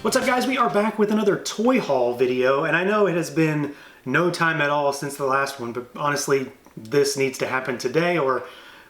What's up guys, we are back with another toy haul video, and I know it has been no time at all since the last one, but honestly this needs to happen today or,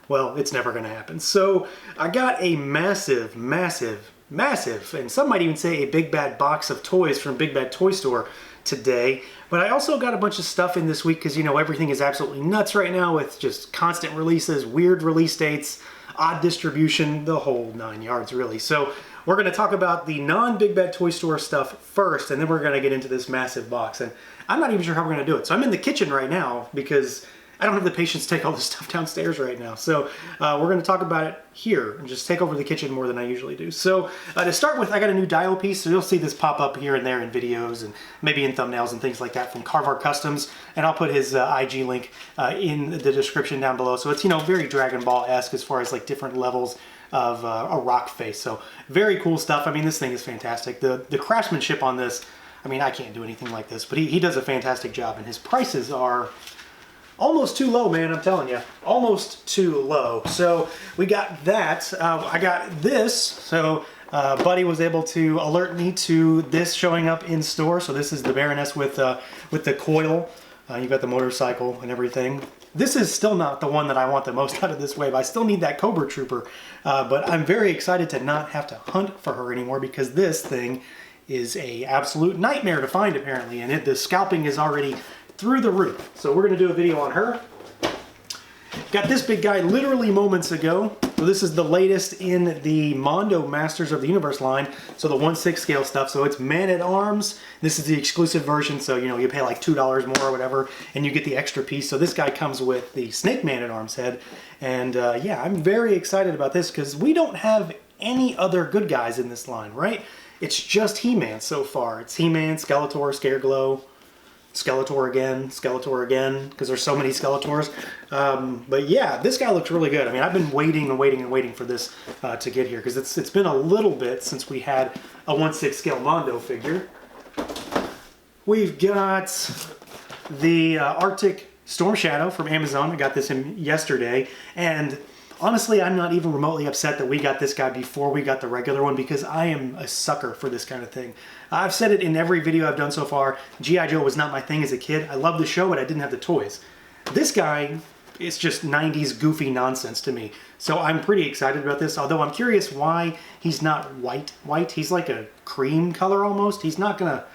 well, it's never gonna happen. So I got a massive, and some might even say a big bad box of toys from Big Bad Toy Store today. But I also got a bunch of stuff in this week because, you know, everything is absolutely nuts right now with just constant releases, weird release dates, odd distribution, the whole 9 yards really. So we're going to talk about the non-Big Bad Toy Store stuff first, and then we're going to get into this massive box. And I'm not even sure how we're going to do it. So I'm in the kitchen right now because I don't have the patience to take all this stuff downstairs right now. So we're going to talk about it here and just take over the kitchen more than I usually do. So to start with, I got a new dial piece. So you'll see this pop up here and there in videos and maybe in thumbnails and things like that from Karvarkustoms. And I'll put his IG link in the description down below. So it's, you know, very Dragon Ball-esque as far as like different levels of a rock face. So very cool stuff. I mean, this thing is fantastic. The craftsmanship on this, I mean, I can't do anything like this, but he does a fantastic job, and his prices are almost too low, man, I'm telling you. Almost too low. So we got that. I got this. So Buddy was able to alert me to this showing up in store. So this is the Baroness with the coil. You got the motorcycle and everything. This is still not the one that I want the most out of this wave. I still need that Cobra Trooper. But I'm very excited to not have to hunt for her anymore because this thing is a absolute nightmare to find apparently. And the scalping is already through the roof. So we're going to do a video on her. Got this big guy literally moments ago. So this is the latest in the Mondo Masters of the Universe line. So the 1/6 scale stuff. So it's Man-at-Arms. This is the exclusive version. So, you know, you pay like $2 more or whatever and you get the extra piece. So this guy comes with the Snake Man-at-Arms head. And yeah, I'm very excited about this because we don't have any other good guys in this line, right? It's just He-Man so far. It's He-Man, Skeletor, Scareglow, Skeletor again, because there's so many Skeletors. But yeah, this guy looks really good. I mean, I've been waiting and waiting for this to get here, because it's been a little bit since we had a 1/6 scale Mondo figure. We've got the Arctic Storm Shadow from Amazon. I got this in yesterday, and honestly, I'm not even remotely upset that we got this guy before we got the regular one, because I am a sucker for this kind of thing. I've said it in every video I've done so far. G.I. Joe was not my thing as a kid. I loved the show, but I didn't have the toys. This guy is just 90s goofy nonsense to me. So I'm pretty excited about this, although I'm curious why he's not white. He's like a cream color almost. He's not gonna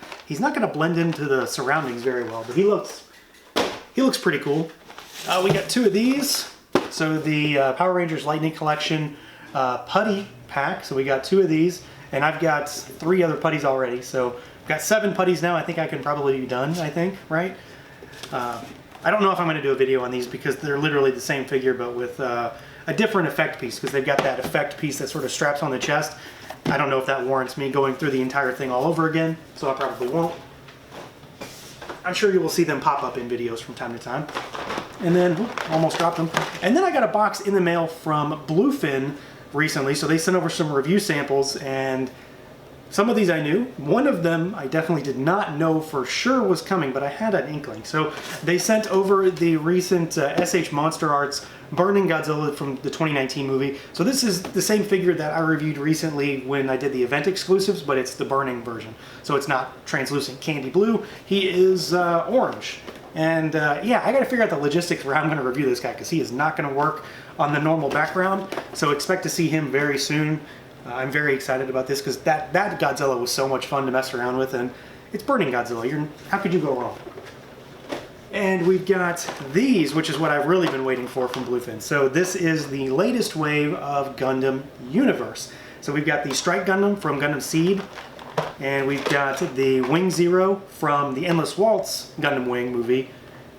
blend into the surroundings very well, but he looks pretty cool. We got two of these. So the Power Rangers Lightning Collection putty pack. So we got two of these, and I've got 3 other putties already. So I've got 7 putties now. I think I can probably be done, I think, right? I don't know if I'm going to do a video on these because they're literally the same figure but with a different effect piece, because they've got that effect piece that sort of straps on the chest. I don't know if that warrants me going through the entire thing all over again, so I probably won't. I'm sure you will see them pop up in videos from time to time. And then, almost dropped them. And then I got a box in the mail from Bluefin recently. So they sent over some review samples, and some of these I knew. One of them I definitely did not know for sure was coming, but I had an inkling. So they sent over the recent SH Monster Arts Burning Godzilla from the 2019 movie. So this is the same figure that I reviewed recently when I did the event exclusives, but it's the burning version. So it's not translucent candy blue. He is orange. And yeah, I got to figure out the logistics where I'm going to review this guy, because he is not going to work on the normal background. So expect to see him very soon. I'm very excited about this because that Godzilla was so much fun to mess around with, and it's Burning Godzilla. How could you go wrong? And we've got these, which is what I've really been waiting for from Bluefin. So this is the latest wave of Gundam Universe. So we've got the Strike Gundam from Gundam Seed, and we've got the Wing Zero from the Endless Waltz Gundam Wing movie.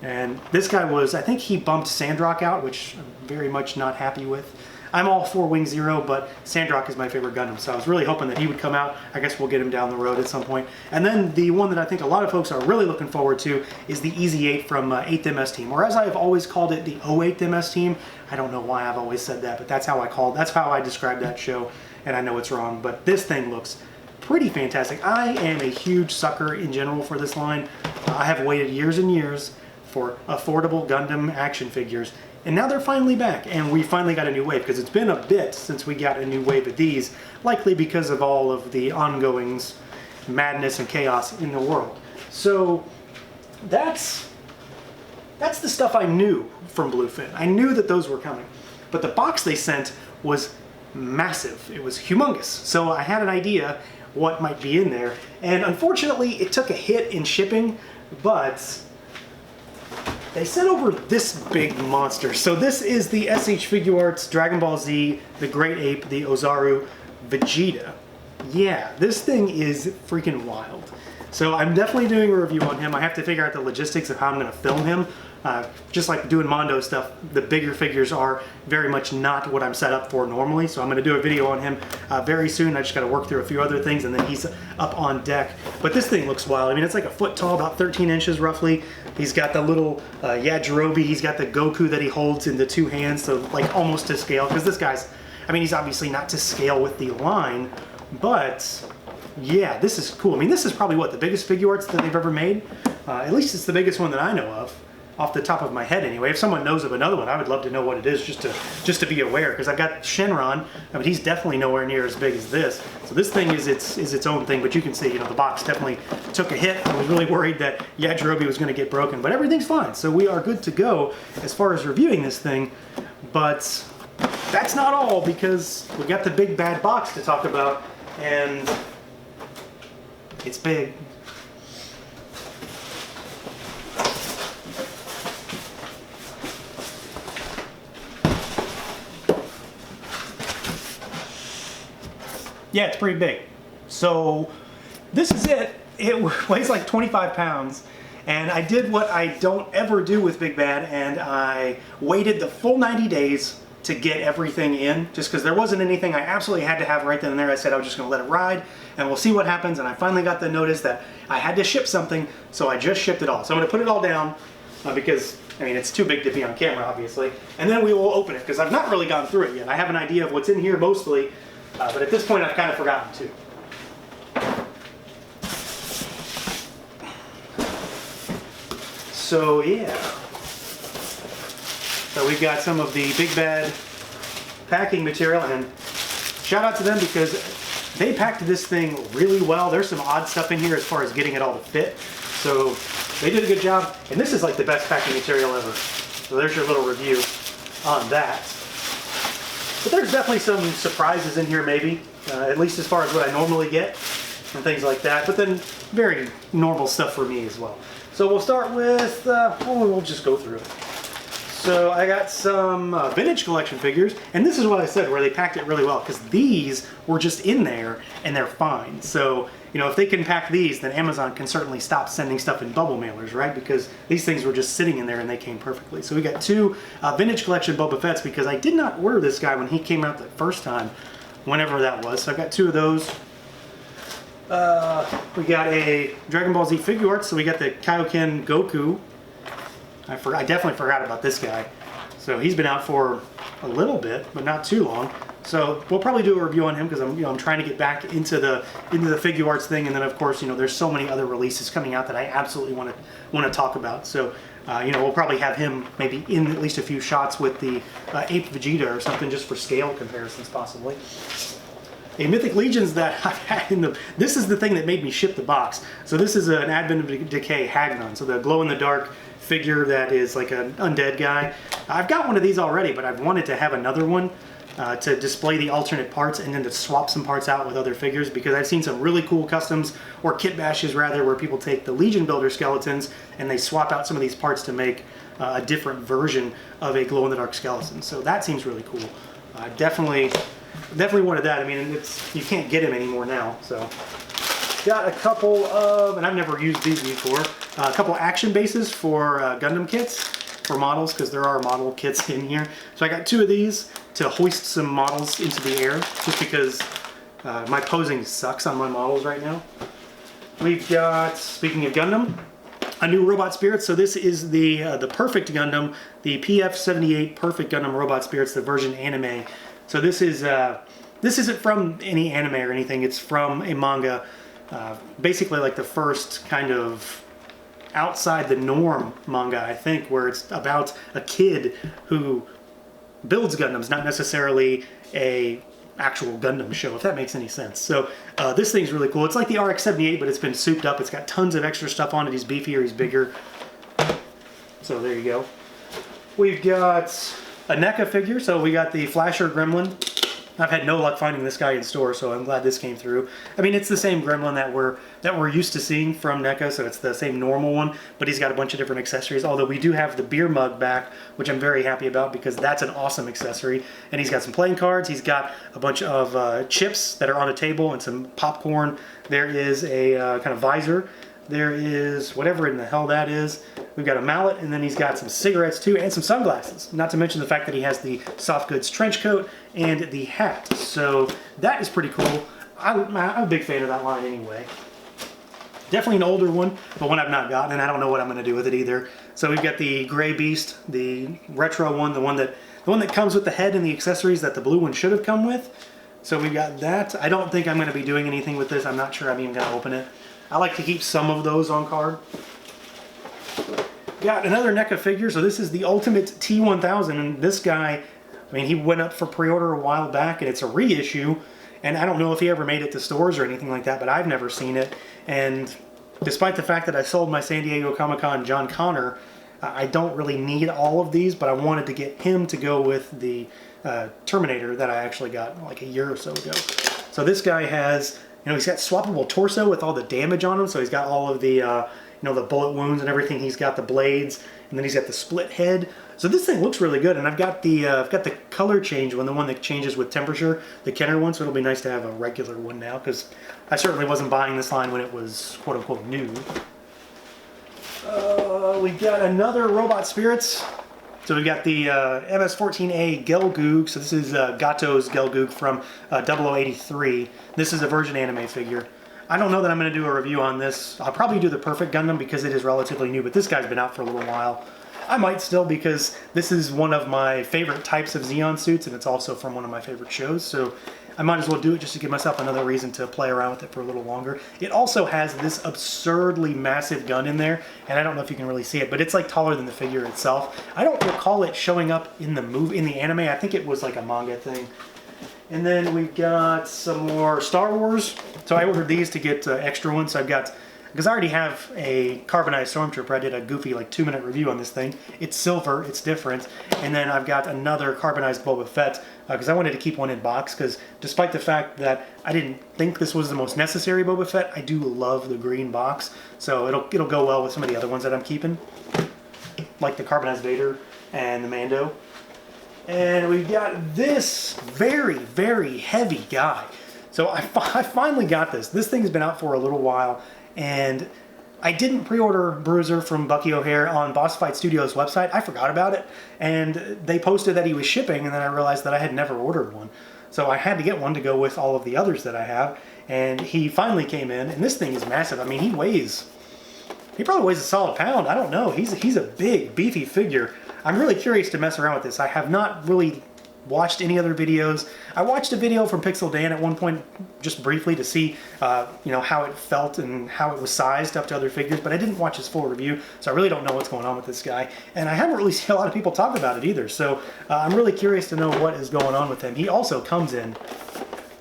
And this guy was, I think he bumped Sandrock out, which I'm very much not happy with. I'm all for Wing Zero, but Sandrock is my favorite Gundam, so I was really hoping that he would come out. I guess we'll get him down the road at some point. And then the one that I think a lot of folks are really looking forward to is the EZ8 from 8th MS Team, or as I have always called it, the 08th MS Team. I don't know why I've always said that, but that's how I describe that show, and I know it's wrong, but this thing looks pretty fantastic. I am a huge sucker in general for this line. I have waited years and years for affordable Gundam action figures, And now they're finally back, and we finally got a new wave, because it's been a bit since we got a new wave of these, likely because of all of the ongoings madness and chaos in the world. So that's the stuff I knew from Bluefin. I knew that those were coming. But the box they sent was massive. It was humongous. So I had an idea what might be in there. And unfortunately, it took a hit in shipping, but they sent over this big monster. So this is the SH Figuarts Dragon Ball Z, the Great Ape, the Ozaru Vegeta. Yeah, this thing is freaking wild. So I'm definitely doing a review on him. I have to figure out the logistics of how I'm going to film him. Just like doing Mondo stuff, the bigger figures are very much not what I'm set up for normally. So I'm going to do a video on him very soon. I just got to work through a few other things and then he's up on deck. But this thing looks wild. I mean, it's like a foot tall, about 13 inches roughly. He's got the little Yajirobe. He's got the Goku that he holds in the two hands, so like almost to scale. Because this guy's, I mean, he's obviously not to scale with the line, but yeah, this is cool. I mean, this is probably what, the biggest Figuarts that they've ever made? At least it's the biggest one that I know of, off the top of my head anyway. If someone knows of another one, I would love to know what it is, just to be aware, because I've got Shenron, but he's definitely nowhere near as big as this. So this thing is its own thing, but you can see, you know, the box definitely took a hit. I was really worried that Yajirobe was going to get broken, but everything's fine. So we are good to go as far as reviewing this thing, but that's not all, because we got the big bad box to talk about, and it's big. Yeah, it's pretty big. So this is it. It weighs like 25 pounds. And I did what I don't ever do with Big Bad, and I waited the full 90 days to get everything in, just because there wasn't anything I absolutely had to have right then and there. I said I was just going to let it ride, and we'll see what happens. And I finally got the notice that I had to ship something, so I just shipped it all. So I'm going to put it all down, because, I mean, it's too big to be on camera, obviously. And then we will open it, because I've not really gone through it yet. I have an idea of what's in here mostly, but at this point I've kind of forgotten too. So yeah. So we've got some of the Big Bad packing material, and shout out to them because they packed this thing really well. There's some odd stuff in here as far as getting it all to fit. So they did a good job, and this is like the best packing material ever. So there's your little review on that. But there's definitely some surprises in here maybe, at least as far as what I normally get and things like that, but then very normal stuff for me as well. So we'll start with, we'll just go through it. So I got some vintage collection figures, and this is what I said, where they packed it really well, because these were just in there and they're fine. So, you know, if they can pack these, then Amazon can certainly stop sending stuff in bubble mailers, right? Because these things were just sitting in there and they came perfectly. So we got two vintage collection Boba Fett's, because I did not order this guy when he came out the first time, whenever that was. So I got two of those. We got a Dragon Ball Z Figuarts, so we got the Kaioken Goku. I definitely forgot about this guy. So he's been out for a little bit, but not too long. So we'll probably do a review on him, because I'm trying to get back into the Figuarts thing, and then of course, there's so many other releases coming out that I absolutely want to talk about. So we'll probably have him maybe in at least a few shots with the Ape Vegeta or something, just for scale comparisons possibly. A Mythic Legions that I've had in this is the thing that made me ship the box. So this is an Advent of Decay Hagnon, so the glow-in-the-dark figure that is like an undead guy. I've got one of these already, but I've wanted to have another one to display the alternate parts and then to swap some parts out with other figures, because I've seen some really cool customs, or kit bashes rather, where people take the Legion Builder skeletons and they swap out some of these parts to make a different version of a glow-in-the-dark skeleton. So that seems really cool. Definitely wanted that. I mean, you can't get him anymore now. So got a couple of, and I've never used these before, a couple action bases for Gundam kits for models, because there are model kits in here. So I got two of these to hoist some models into the air, just because my posing sucks on my models right now. We've got, speaking of Gundam, a new Robot Spirits. So this is the Perfect Gundam, the PF78 Perfect Gundam Robot Spirits, the version anime. So this isn't from any anime or anything. It's from a manga, basically like the first kind of outside the norm manga, I think, where it's about a kid who builds Gundams, not necessarily a actual Gundam show, if that makes any sense. So this thing's really cool. It's like the RX-78, but it's been souped up. It's got tons of extra stuff on it. He's beefier, he's bigger. So there you go. We've got a NECA figure. So we got the Flasher Gremlin. I've had no luck finding this guy in store, so I'm glad this came through. I mean, it's the same Gremlin that we're used to seeing from NECA, so it's the same normal one, but he's got a bunch of different accessories, although we do have the beer mug back, which I'm very happy about because that's an awesome accessory. And he's got some playing cards, he's got a bunch of chips that are on a table and some popcorn. There is a kind of visor. There is whatever in the hell that is. We've got a mallet, and then he's got some cigarettes too, and some sunglasses. Not to mention the fact that he has the soft goods trench coat and the hat. So that is pretty cool. I'm a big fan of that line anyway. Definitely an older one, but one I've not gotten, and I don't know what I'm going to do with it either. So we've got the Gray Beast, the retro one, the one that comes with the head and the accessories that the blue one should have come with. So we've got that. I don't think I'm going to be doing anything with this. I'm not sure I'm even going to open it. I like to keep some of those on card. Got another NECA figure. So this is the Ultimate T1000, and this guy, I mean, he went up for pre-order a while back, and it's a reissue. And I don't know if he ever made it to stores or anything like that, but I've never seen it. And despite the fact that I sold my San Diego Comic-Con John Connor, I don't really need all of these, but I wanted to get him to go with the Terminator that I actually got like a year or so ago. So this guy has, you know, he's got swappable torso with all the damage on him. So he's got all of the, you know, the bullet wounds and everything. He's got the blades, and then he's got the split head. So this thing looks really good, and I've got the color change one, the one that changes with temperature, the Kenner one. So it'll be nice to have a regular one now, because I certainly wasn't buying this line when it was quote unquote new. We got another Robot Spirits. So we've got the MS-14A Gelgoog. So this is Gato's Gelgoog from 0083. This is a Virgin Anime figure. I don't know that I'm going to do a review on this. I'll probably do the Perfect Gundam because it is relatively new, but this guy's been out for a little while. I might still, because this is one of my favorite types of Zeon suits, and it's also from one of my favorite shows, so I might as well do it just to give myself another reason to play around with it for a little longer. It also has this absurdly massive gun in there, and I don't know if you can really see it, but it's like taller than the figure itself. I don't recall it showing up in the movie, in the anime. I think it was like a manga thing. And then we've got some more Star Wars. So I ordered these to get extra ones. So I've got, because I already have a carbonized Stormtrooper. I did a goofy like 2-minute review on this thing. It's silver, it's different. And then I've got another carbonized Boba Fett because I wanted to keep one in box, because despite the fact that I didn't think this was the most necessary Boba Fett, I do love the green box. So it'll go well with some of the other ones that I'm keeping, like the carbonized Vader and the Mando. And we've got this very, very heavy guy. So I finally got this. This thing's been out for a little while, and I didn't pre-order Bruiser from Bucky O'Hare on Boss Fight Studios' website. I forgot about it, and they posted that he was shipping, and then I realized that I had never ordered one. So I had to get one to go with all of the others that I have, and he finally came in, and this thing is massive. I mean, he probably weighs a solid pound. I don't know. He's a big, beefy figure. I'm really curious to mess around with this. I have not really watched any other videos. I watched a video from Pixel Dan at one point, just briefly, to see you know, how it felt and how it was sized up to other figures, but I didn't watch his full review, so I really don't know what's going on with this guy. And I haven't really seen a lot of people talk about it either, so I'm really curious to know what is going on with him. He also comes in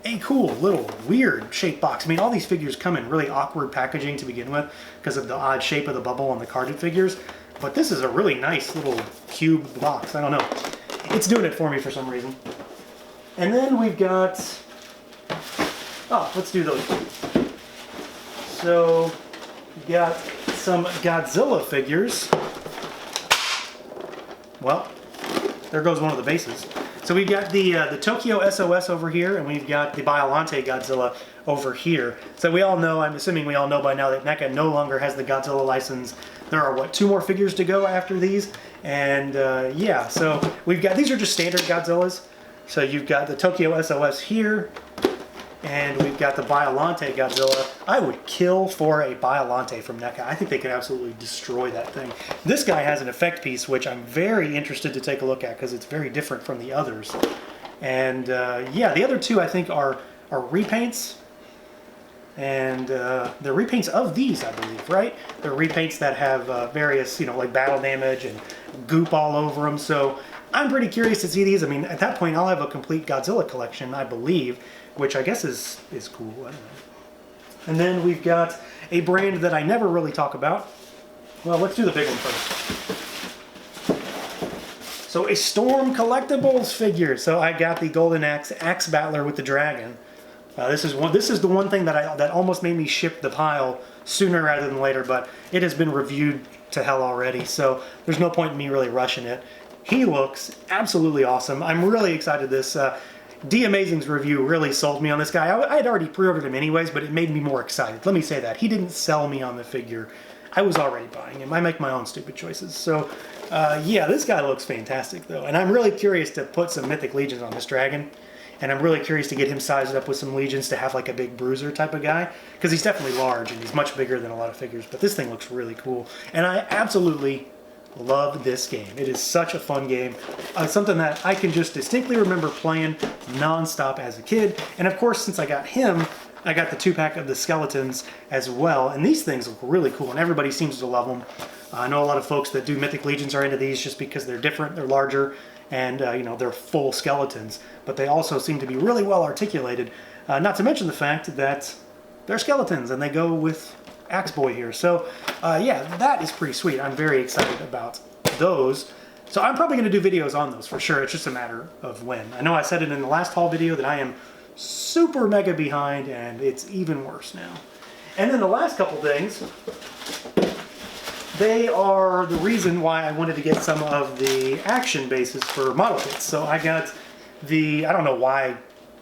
a cool little weird shaped box. I mean, all these figures come in really awkward packaging to begin with because of the odd shape of the bubble on the carded figures, but this is a really nice little cube box. I don't know. It's doing it for me for some reason. And then we've got, oh, let's do those two. So we've got some Godzilla figures. Well, there goes one of the bases. So we've got the Tokyo SOS over here, and we've got the Biollante Godzilla over here. So we all know, I'm assuming we all know by now, that NECA no longer has the Godzilla license. There are, what, 2 more figures to go after these? And yeah, so we've got, these are just standard Godzillas. So you've got the Tokyo SOS here, and we've got the Biollante Godzilla. I would kill for a Biollante from NECA. I think they could absolutely destroy that thing. This guy has an effect piece, which I'm very interested to take a look at because it's very different from the others. And yeah, the other 2 I think are repaints. And they're repaints of these, I believe, right? They're repaints that have various, you know, like battle damage and goop all over them. So I'm pretty curious to see these. I mean, at that point, I'll have a complete Godzilla collection, I believe, which I guess is cool. I don't know. And then we've got a brand that I never really talk about. Well, let's do the big one first. So a Storm Collectibles figure. So I got the Golden Axe Battler with the dragon. This is the one thing that almost made me ship the pile sooner rather than later, but it has been reviewed to hell already, so there's no point in me really rushing it. He looks absolutely awesome. I'm really excited. This D Amazing's review really sold me on this guy. I had already pre-ordered him anyways, but it made me more excited. Let me say that. He didn't sell me on the figure. I was already buying him. I make my own stupid choices. So, yeah, this guy looks fantastic, though. And I'm really curious to put some Mythic Legions on this dragon. And I'm really curious to get him sized up with some Legions to have like a big bruiser type of guy. Because he's definitely large and he's much bigger than a lot of figures. But this thing looks really cool. And I absolutely love this game. It is such a fun game. Something that I can just distinctly remember playing non-stop as a kid. And of course, since I got him, I got the 2-pack of the skeletons as well. And these things look really cool and everybody seems to love them. I know a lot of folks that do Mythic Legions are into these just because they're different, they're larger, and you know, they're full skeletons. But they also seem to be really well articulated. Not to mention the fact that they're skeletons and they go with Axe Boy here. So yeah, that is pretty sweet. I'm very excited about those. So I'm probably going to do videos on those for sure. It's just a matter of when. I know I said it in the last haul video that I am super mega behind, and it's even worse now. And then the last couple things, they are the reason why I wanted to get some of the action bases for model kits. So I got the, I don't know why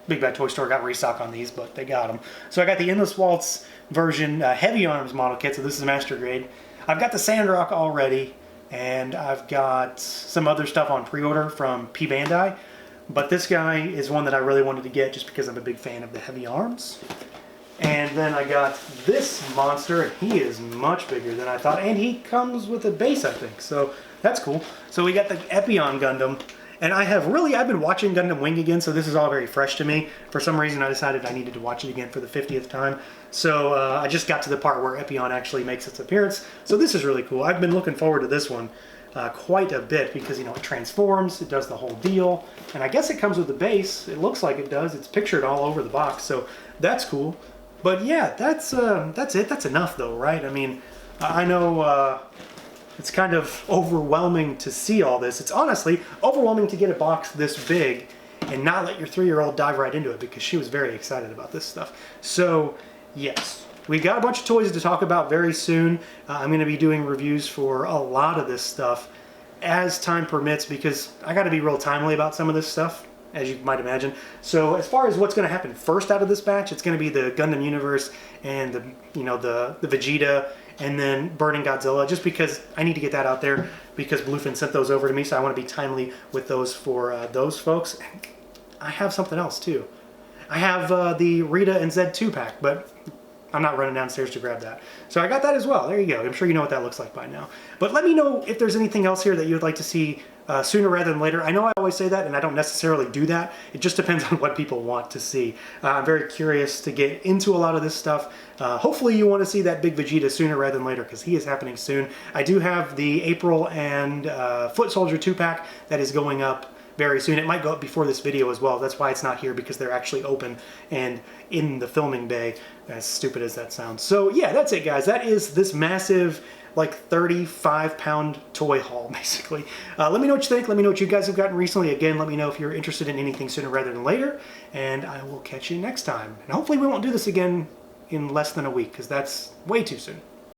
Big Bad Toy Store got restock on these, but they got them. So I got the Endless Waltz version Heavy Arms model kit, so this is Master Grade. I've got the Sandrock already, and I've got some other stuff on pre-order from P Bandai. But this guy is one that I really wanted to get just because I'm a big fan of the Heavy Arms. And then I got this monster, and he is much bigger than I thought, and he comes with a base, I think, so that's cool. So we got the Epion Gundam, and I've been watching Gundam Wing again, so this is all very fresh to me. For some reason, I decided I needed to watch it again for the 50th time. So I just got to the part where Epion actually makes its appearance, so this is really cool. I've been looking forward to this one quite a bit because, you know, it transforms, it does the whole deal, and I guess it comes with a base. It looks like it does. It's pictured all over the box, so that's cool. But yeah, that's it. That's enough though, right? I mean, I know it's kind of overwhelming to see all this. It's honestly overwhelming to get a box this big and not let your 3-year-old dive right into it because she was very excited about this stuff. So yes, we got a bunch of toys to talk about very soon. I'm going to be doing reviews for a lot of this stuff as time permits because I got to be real timely about some of this stuff, as you might imagine. So as far as what's going to happen first out of this batch, it's going to be the Gundam Universe and the Vegeta and then Burning Godzilla, just because I need to get that out there because Bluefin sent those over to me, so I want to be timely with those for those folks. I have something else too. I have the Rita and Zed 2-pack, but I'm not running downstairs to grab that. So I got that as well. There you go. I'm sure you know what that looks like by now. But let me know if there's anything else here that you would like to see sooner rather than later. I know I always say that, and I don't necessarily do that. It just depends on what people want to see. I'm very curious to get into a lot of this stuff. Hopefully you want to see that big Vegeta sooner rather than later, because he is happening soon. I do have the April and Foot Soldier 2-pack that is going up very soon. It might go up before this video as well. That's why it's not here, because they're actually open and in the filming bay, as stupid as that sounds. So yeah, that's it guys. That is this massive, like 35-pound toy haul, basically. Let me know what you think. Let me know what you guys have gotten recently. Again, let me know if you're interested in anything sooner rather than later, and I will catch you next time. And hopefully we won't do this again in less than a week, because that's way too soon.